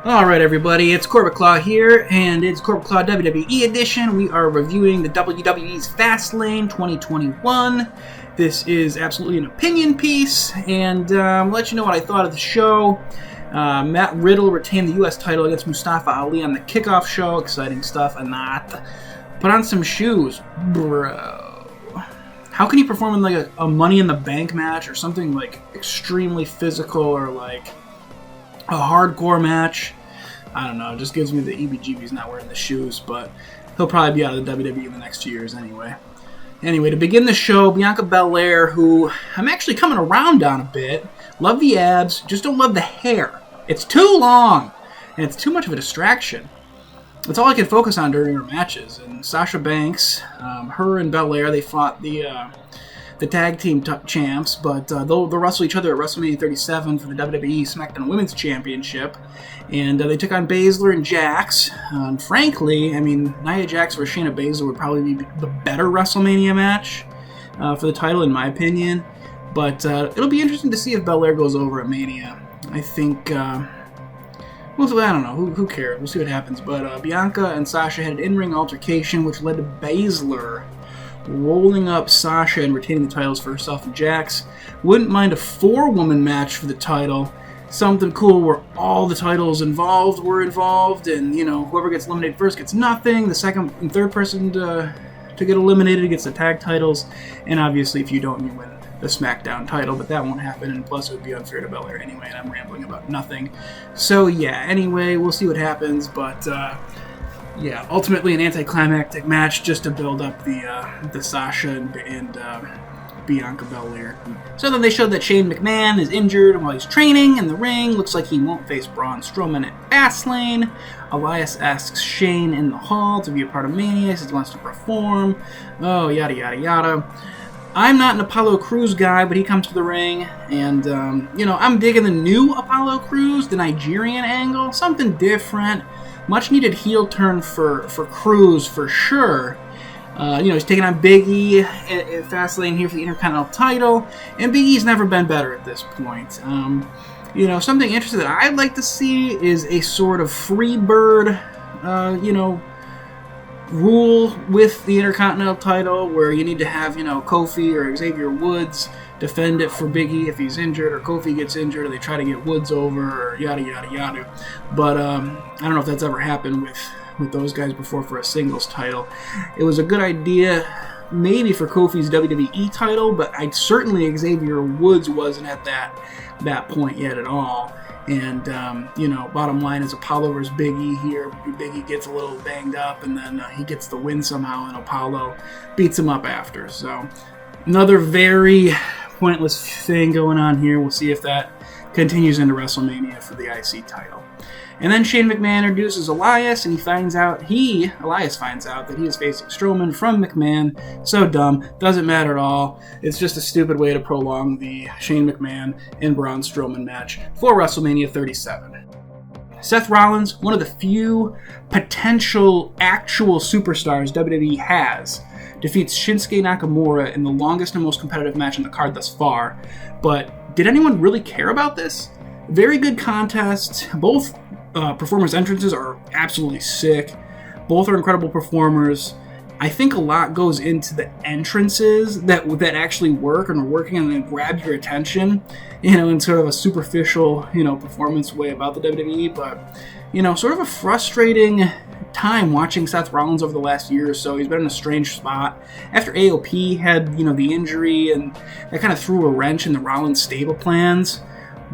Alright everybody, it's Corbett Claw here, and it's Corbett Claw WWE Edition. We are reviewing the WWE's Fastlane 2021. This is absolutely an opinion piece, and I'll let you know what I thought of the show. Matt Riddle retained the US title against Mustafa Ali on the kickoff show. Exciting stuff, and not. Put on some shoes. Bro. How can you perform in like a Money in the Bank match or something like extremely physical or like a hardcore match? I don't know, it just gives me the EBGBs not wearing the shoes, but he'll probably be out of the WWE in the next 2 years anyway. Anyway, to begin the show, Bianca Belair, who I'm actually coming around on a bit. Love the abs, just don't love the hair. It's too long, and it's too much of a distraction. That's all I can focus on during her matches. And Sasha Banks, her and Belair, they fought the tag team champs, but they'll wrestle each other at WrestleMania 37 for the WWE SmackDown Women's Championship. And they took on Baszler and Jax. And frankly, I mean, Nia Jax versus Shayna Baszler would probably be the better WrestleMania match for the title, in my opinion. But it'll be interesting to see if Belair goes over at Mania. I think, well, I don't know, who cares? We'll see what happens. But Bianca and Sasha had an in-ring altercation, which led to Baszler rolling up Sasha and retaining the titles for herself and Jax. Wouldn't mind a 4-woman match for the title. Something cool where all the titles were involved, and, you know, whoever gets eliminated first gets nothing. The second and third person to get eliminated gets the tag titles. And obviously, if you don't, you win the SmackDown title, but that won't happen, and plus it would be unfair to Belair anyway, and I'm rambling about nothing. So, yeah, anyway, we'll see what happens, but yeah, ultimately an anticlimactic match just to build up the Sasha and Bianca Belair. So then they showed that Shane McMahon is injured while he's training in the ring. Looks like he won't face Braun Strowman at Fastlane. Elias asks Shane in the hall to be a part of Mania. He says he wants to perform. Oh, yada yada yada. I'm not an Apollo Crews guy, but he comes to the ring, and, you know, I'm digging the new Apollo Crews, the Nigerian angle, something different. Much needed heel turn for Crews for sure. You know, he's taking on Big E at Fastlane here for the Intercontinental title, and Big E's never been better at this point. You know, something interesting that I'd like to see is a sort of free bird, you know, rule with the Intercontinental title where you need to have, you know, Kofi or Xavier Woods defend it for Big E if he's injured, or Kofi gets injured, or they try to get Woods over, or yada yada yada. But I don't know if that's ever happened with those guys before for a singles title. It was a good idea maybe for Kofi's WWE title, but certainly Xavier Woods wasn't at that point yet at all. And, you know, bottom line is Apollo versus Big E here. Big E gets a little banged up, and then he gets the win somehow, and Apollo beats him up after. So, another very pointless thing going on here. We'll see if that continues into WrestleMania for the IC title. And then Shane McMahon introduces Elias, and Elias finds out that he is facing Strowman from McMahon. So dumb. Doesn't matter at all. It's just a stupid way to prolong the Shane McMahon and Braun Strowman match for WrestleMania 37. Seth Rollins, one of the few potential actual superstars WWE has, defeats Shinsuke Nakamura in the longest and most competitive match on the card thus far. But did anyone really care about this? Very good contest. Both performers' entrances are absolutely sick. Both are incredible performers. I think a lot goes into the entrances that actually work and are working and then grab your attention, you know, in sort of a superficial, you know, performance way about the WWE. But, you know, sort of a frustrating time watching Seth Rollins over the last year or so. He's been in a strange spot. After AOP had, you know, the injury, and that kind of threw a wrench in the Rollins stable plans.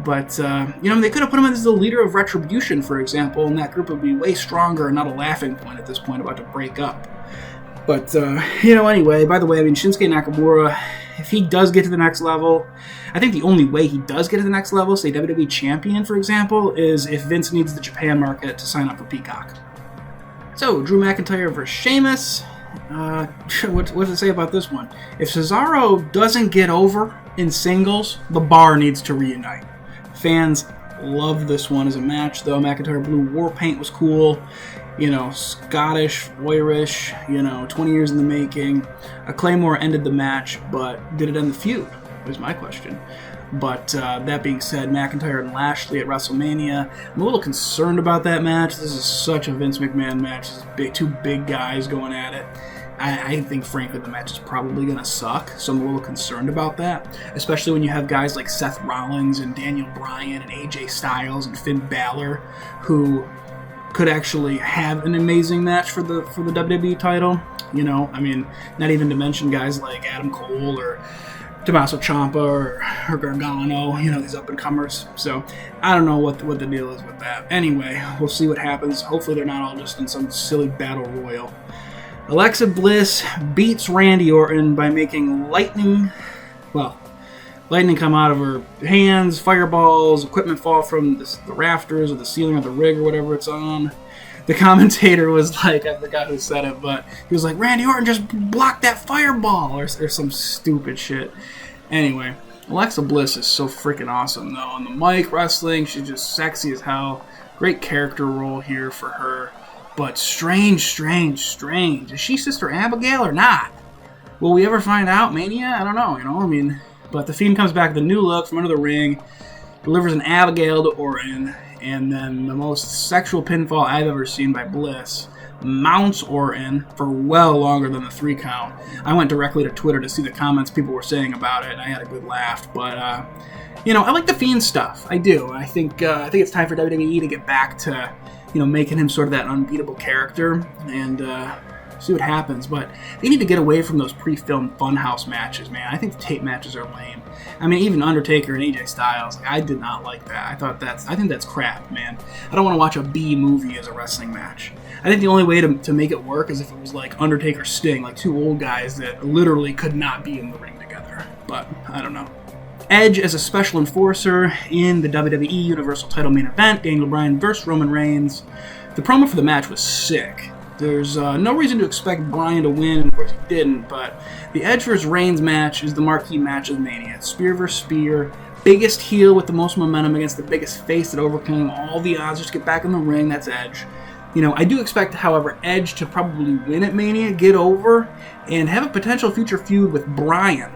But, you know, they could have put him as the leader of Retribution, for example, and that group would be way stronger and not a laughing point at this point about to break up. But, you know, anyway, by the way, I mean, Shinsuke Nakamura, if he does get to the next level, I think the only way he does get to the next level, say WWE Champion, for example, is if Vince needs the Japan market to sign up for Peacock. So, Drew McIntyre versus Sheamus. What does it say about this one? If Cesaro doesn't get over in singles, the bar needs to reunite. Fans love this one as a match, though. McIntyre blue war paint was cool. You know, Scottish, Irish, you know, 20 years in the making. A Claymore ended the match, but did it end the feud? Is my question. But that being said, McIntyre and Lashley at WrestleMania, I'm a little concerned about that match. This is such a Vince McMahon match. Two big guys going at it. I think, frankly, the match is probably going to suck, so I'm a little concerned about that, especially when you have guys like Seth Rollins and Daniel Bryan and AJ Styles and Finn Balor, who could actually have an amazing match for the WWE title. You know, I mean, not even to mention guys like Adam Cole or Tommaso Ciampa or Gargano, you know, these up-and-comers. So I don't know what the deal is with that. Anyway, we'll see what happens. Hopefully they're not all just in some silly battle royal. Alexa Bliss beats Randy Orton by making lightning come out of her hands, fireballs, equipment fall from the rafters or the ceiling of the rig or whatever it's on. The commentator was like, I forgot who said it, but he was like, Randy Orton just blocked that fireball or some stupid shit. Anyway, Alexa Bliss is so freaking awesome, though. On the mic, wrestling, she's just sexy as hell. Great character role here for her. But strange. Is she Sister Abigail or not? Will we ever find out? Mania? I don't know, you know? I mean, but the Fiend comes back with a new look from under the ring, delivers an Abigail to Orton, and then the most sexual pinfall I've ever seen by Bliss mounts Orton for well longer than the 3 count. I went directly to Twitter to see the comments people were saying about it, and I had a good laugh. But, you know, I like the Fiend stuff. I do. I think it's time for WWE to get back to, you know, making him sort of that unbeatable character and see what happens. But they need to get away from those pre-filmed Funhouse matches, man. I think the tape matches are lame. I mean, even Undertaker and AJ Styles, like, I did not like that. I think that's crap, man. I don't want to watch a B movie as a wrestling match. I think the only way to make it work is if it was like Undertaker Sting, like 2 old guys that literally could not be in the ring together. But I don't know. Edge as a special enforcer in the WWE Universal title main event, Daniel Bryan versus Roman Reigns. The promo for the match was sick. There's no reason to expect Bryan to win, and of course he didn't, but the Edge vs. Reigns match is the marquee match of Mania. It's spear versus spear, biggest heel with the most momentum against the biggest face that overcame all the odds just to get back in the ring, that's Edge. You know, I do expect, however, Edge to probably win at Mania, get over, and have a potential future feud with Bryan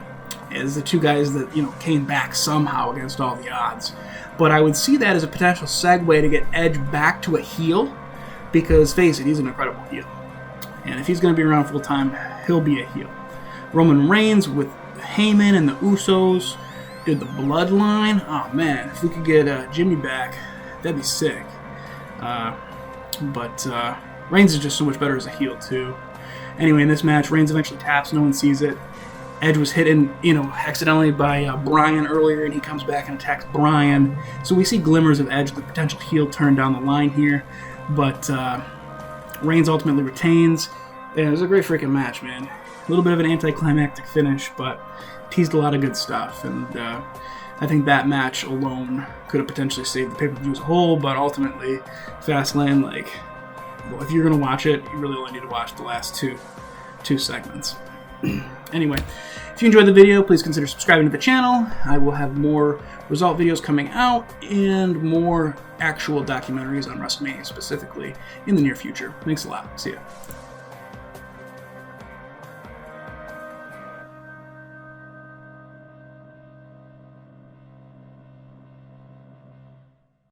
as the 2 guys that, you know, came back somehow against all the odds. But I would see that as a potential segue to get Edge back to a heel, because, face it, he's an incredible heel. And if he's going to be around full time, he'll be a heel. Roman Reigns with Heyman and the Usos did the Bloodline. Oh, man, if we could get Jimmy back, that'd be sick. But Reigns is just so much better as a heel, too. Anyway, in this match, Reigns eventually taps. No one sees it. Edge was hit, you know, accidentally by Bryan earlier, and he comes back and attacks Bryan. So we see glimmers of Edge, the potential heel turn down the line here. But Reigns ultimately retains. And it was a great freaking match, man. A little bit of an anticlimactic finish, but teased a lot of good stuff. And I think that match alone could have potentially saved the pay-per-view as a whole. But ultimately, Fastlane, like, well, if you're going to watch it, you really only need to watch the last two segments. Anyway, if you enjoyed the video, please consider subscribing to the channel. I will have more result videos coming out and more actual documentaries on WrestleMania specifically in the near future. Thanks a lot. See ya.